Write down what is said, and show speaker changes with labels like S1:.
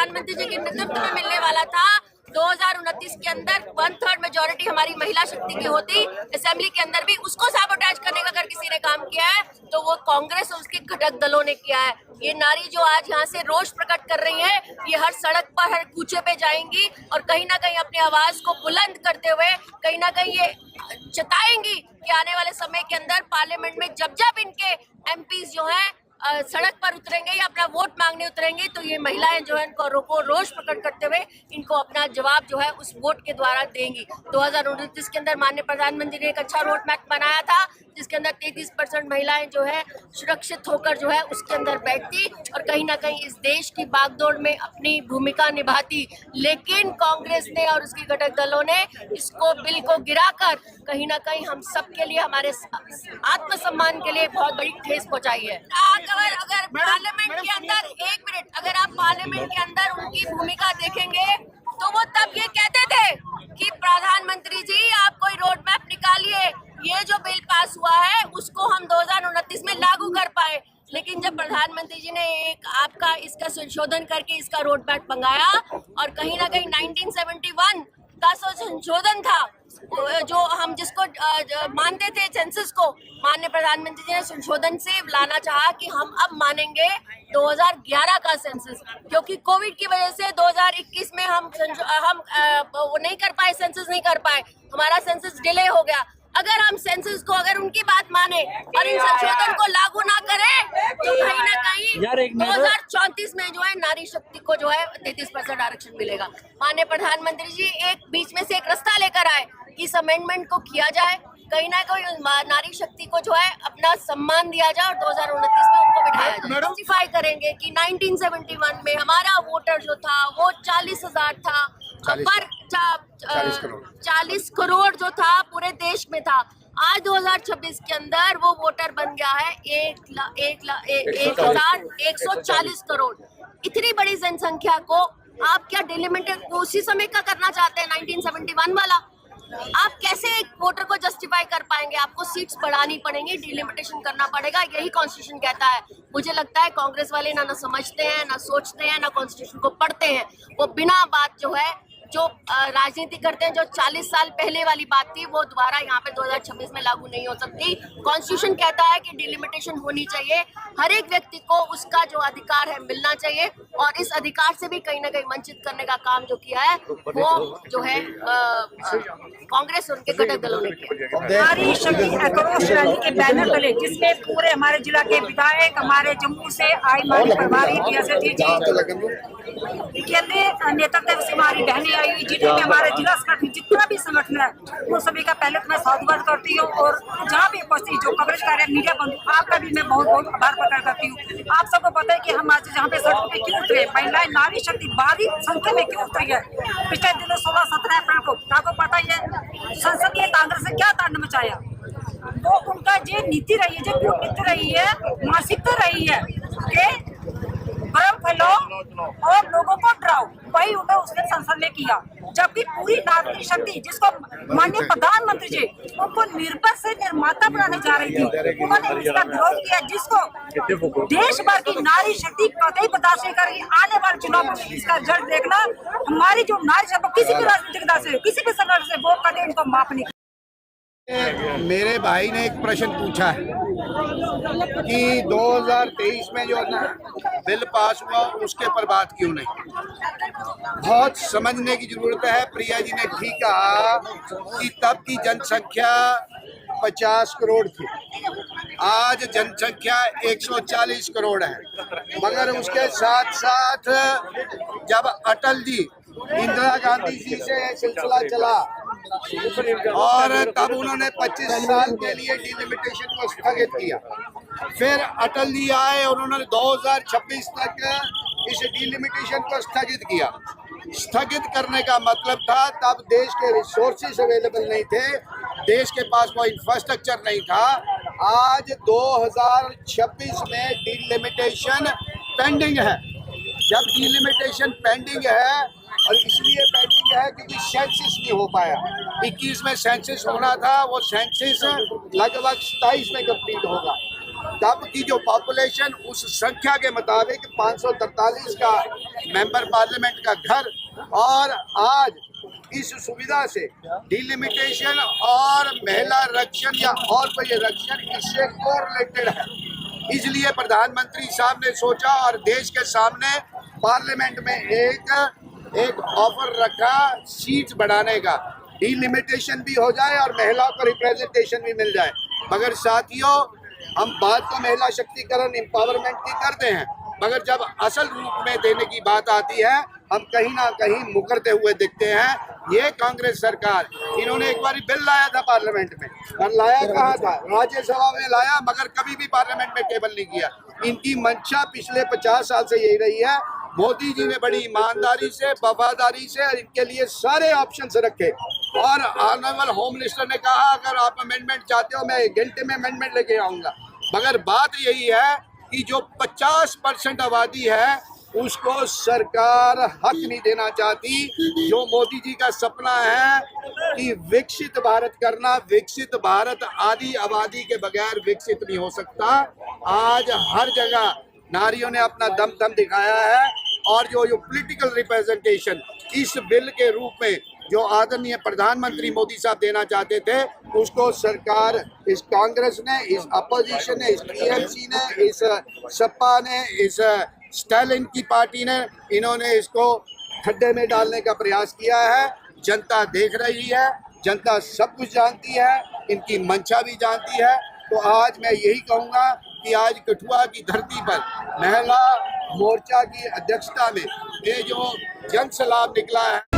S1: प्रधानमंत्री जी के नेतृत्व में मिलने वाला था। 2029 के अंदर 1/3 मेजोरिटी हमारी महिला शक्ति की होती असेंबली के अंदर भी, उसको सैबोटेज करने का अगर किसी ने काम किया है तो वो कांग्रेस और उसके घटक दलों ने किया है। ये नारी जो आज यहाँ से रोष प्रकट कर रही है, ये हर सड़क पर, हर कूचे पे जाएंगी और कहीं ना कहीं अपनी आवाज को बुलंद करते हुए कहीं ना कहीं ये जताएंगी कि आने वाले समय के अंदर पार्लियामेंट में जब जब इनके एमपीज जो हैं सड़क पर उतरेंगे या अपना वोट मांगने उतरेंगे तो ये महिलाएं जो है इनको रोष प्रकट करते हुए इनको अपना जवाब जो है उस वोट के द्वारा देंगी। 2029 के अंदर माननीय प्रधानमंत्री ने एक अच्छा रोड मैप बनाया था जिसके अंदर 33% महिलाएं जो है सुरक्षित होकर जो है उसके अंदर बैठती और कहीं ना कहीं इस देश की बागडोर में अपनी भूमिका निभाती। लेकिन कांग्रेस ने और उसके घटक दलों ने इसको बिल को गिराकर कहीं ना कहीं हम सब के लिए, हमारे आत्मसम्मान के लिए बहुत बड़ी ठेस पहुंचाई है। अगर पार्लियामेंट के अंदर, एक मिनट, अगर आप पार्लियामेंट के अंदर उनकी भूमिका देखेंगे तो वो तब ये कहते थे कि प्रधानमंत्री जी आप कोई रोड मैप निकालिए, ये जो बिल पास हुआ है उसको हम 2029 में लागू कर पाए। लेकिन जब प्रधानमंत्री जी ने एक आपका इसका संशोधन करके इसका रोड मैप मंगाया और कहीं ना कहीं 1971 का संशोधन था जो हम जिसको मानते थे सेंसस को, माननीय प्रधानमंत्री जी ने संशोधन से लाना चाहा कि हम अब मानेंगे 2011 का सेंसस, क्योंकि कोविड की वजह से 2021 में हम वो नहीं कर पाए, सेंसस नहीं कर पाए, हमारा सेंसस डिले हो गया। अगर हम सेंसस को, अगर उनकी बात माने और इन संशोधन को लागू ना करें तो कहीं ना कहीं 2034 में जो है नारी शक्ति को जो है 33% आरक्षण मिलेगा। माननीय प्रधानमंत्री जी एक बीच में से एक रास्ता लेकर आए कि इस अमेंडमेंट को किया जाए, कहीं ना कहीं नारी शक्ति को जो है अपना सम्मान दिया जाए और 2029 में उनको बिठाया जाए। जस्टिफाई करेंगे कि 1971 में हमारा वोटर जो था वो 40,000 था, पर 40 करोड़ जो था पूरे देश में था। आज 2026 के अंदर वो वोटर बन गया है 1,140 करोड़। इतनी बड़ी जनसंख्या को आप क्या डिलिमिटेड उसी समय का करना चाहते हैं 1971 वाला? आप कैसे एक वोटर को जस्टिफाई कर पाएंगे? आपको सीट्स बढ़ानी पड़ेंगी, डिलिमिटेशन करना पड़ेगा, यही कॉन्स्टिट्यूशन कहता है। मुझे लगता है कांग्रेस वाले ना समझते हैं, ना सोचते हैं, ना कॉन्स्टिट्यूशन को पढ़ते हैं। वो बिना बात जो है जो राजनीति करते हैं, जो 40 साल पहले वाली बात थी वो दोबारा यहाँ पे 2026 में लागू नहीं हो सकती। कॉन्स्टिट्यूशन कहता है कि डिलिमिटेशन होनी चाहिए, हर एक व्यक्ति को उसका जो अधिकार है मिलना चाहिए और इस अधिकार से भी कहीं ना कहीं वंचित करने का काम जो किया है वो जो है कांग्रेस और उनके घटक दलों ने किया।
S2: नारी शक्ति आक्रोश रैली के बैनर तले जिसमें पूरे हमारे जिला के विधायक, हमारे जम्मू से आई मानी प्रभारी पीएसएटी जी केंद्रीय नेतृत्व से हमारी बहनें आई हुई, जितने भी हमारे जिला संगठन जितना भी संगठन है उन सभी का पहले तो मैं साधुवाद करती हूँ और जहाँ भी उपस्थित जो कवरेज कर रहे हैं मीडिया बंधु, आपका भी मैं बहुत बहुत आभार प्रकट करती हूँ। आप सबको पता है कि हम आज जहाँ पे सड़क पे क्यों उतरे, महिलाएं नारी शक्ति भारी संख्या में क्यों उतरी है। पिछले दिनों 16-17 अप्रैल को आपको पता ही है संसदीय कांग्रेस ने क्या तांडव मचाया। वो उनका जो नीति रही है, जो नीति रही है, मानसिकता रही है कि भ्रम फैलाओ और लोगों को डराओ, वही उन्हें उसने संसद में किया। जबकि पूरी नारी शक्ति जिसको माननीय प्रधानमंत्री जी उनको निर्भर से निर्माता बनाने जा रही थी, उन्होंने इसका विरोध किया, जिसको देश भर की नारी शक्ति कतई बर्दाश्त नहीं करेगी। आने वाले चुनाव में इसका रिजल्ट देखना, हमारी जो नारी शक्ति किसी भी राजनीतिक दल से, किसी भी संगठन से वो कभी इनको माफ नहीं।
S3: मेरे भाई ने एक प्रश्न पूछा है कि 2023 में जो ना बिल पास हुआ उसके पर बात क्यों नहीं। बहुत समझने की जरूरत है। प्रिया जी ने ठीक कहा कि तब की जनसंख्या 50 करोड़ थी, आज जनसंख्या 140 करोड़ है। मगर उसके साथ साथ जब अटल जी, इंदिरा गांधी जी से सिलसिला चला और तब उन्होंने 25 साल के लिए डिलिमिटेशन को स्थगित किया, फिर अटल जी आए और उन्होंने 2026 तक इस डिलिमिटेशन को स्थगित किया। स्थगित करने का मतलब था तब देश के रिसोर्सेज अवेलेबल नहीं थे, देश के पास वो इंफ्रास्ट्रक्चर नहीं था। आज 2026 में डिलिमिटेशन पेंडिंग है। जब डिलिमिटेशन पेंडिंग है और इसलिए पेंडिंग है क्योंकि सेंसस नहीं हो पाया। 21 में सेंसस होना था, वो सेंसस लगभग 27 में कंप्लीट होगा। तब की जो पॉपुलेशन उस संख्या के मुताबिक 543 का मेंबर पार्लियामेंट का घर, और आज इस सुविधा से डिलिमिटेशन और महिला रक्षण या और कोई रक्षण इससे कोरिलेटेड है। इसलिए प्रधानमंत्री साहब ने सोचा और देश के सामने पार्लियामेंट में एक ऑफर रखा सीट्स बढ़ाने का, डिलिमिटेशन भी हो जाए और महिलाओं को रिप्रेजेंटेशन भी मिल जाए। मगर साथियों, हम बात तो महिला शक्तिकरण एम्पावरमेंट की करते हैं, मगर जब असल रूप में देने की बात आती है हम कहीं ना कहीं मुकरते हुए दिखते हैं। ये कांग्रेस सरकार, इन्होंने एक बार बिल लाया था पार्लियामेंट में, और लाया कहाँ था, राज्यसभा में लाया, मगर कभी भी पार्लियामेंट में टेबल नहीं किया। इनकी मंशा पिछले 50 साल से यही रही है। मोदी जी ने बड़ी ईमानदारी से, वफादारी से और इनके लिए सारे ऑप्शंस रखे, और ऑनरेबल होम मिनिस्टर ने कहा अगर आप अमेंडमेंट चाहते हो मैं 1 घंटे में अमेंडमेंट लेके आऊंगा। मगर बात यही है कि जो 50% आबादी है उसको सरकार हक नहीं देना चाहती। जो मोदी जी का सपना है कि विकसित भारत करना, विकसित भारत आधी आबादी के बगैर विकसित नहीं हो सकता। आज हर जगह नारियों ने अपना दम दिखाया है, और जो पॉलिटिकल रिप्रेजेंटेशन इस बिल के रूप में जो आदरणीय प्रधानमंत्री मोदी साहब देना चाहते थे, उसको सरकार, इस कांग्रेस ने, इस अपोजिशन ने, इस टीएमसी ने, इस सपा ने, इस स्टालिन की पार्टी ने, इन्होंने इसको खड्डे में डालने का प्रयास किया है। जनता देख रही है, जनता सब कुछ जानती है, इनकी मंशा भी जानती है। तो आज मैं यही कहूँगा कि आज कठुआ की धरती पर महिला मोर्चा की अध्यक्षता में ये जो जन सलाब निकला है।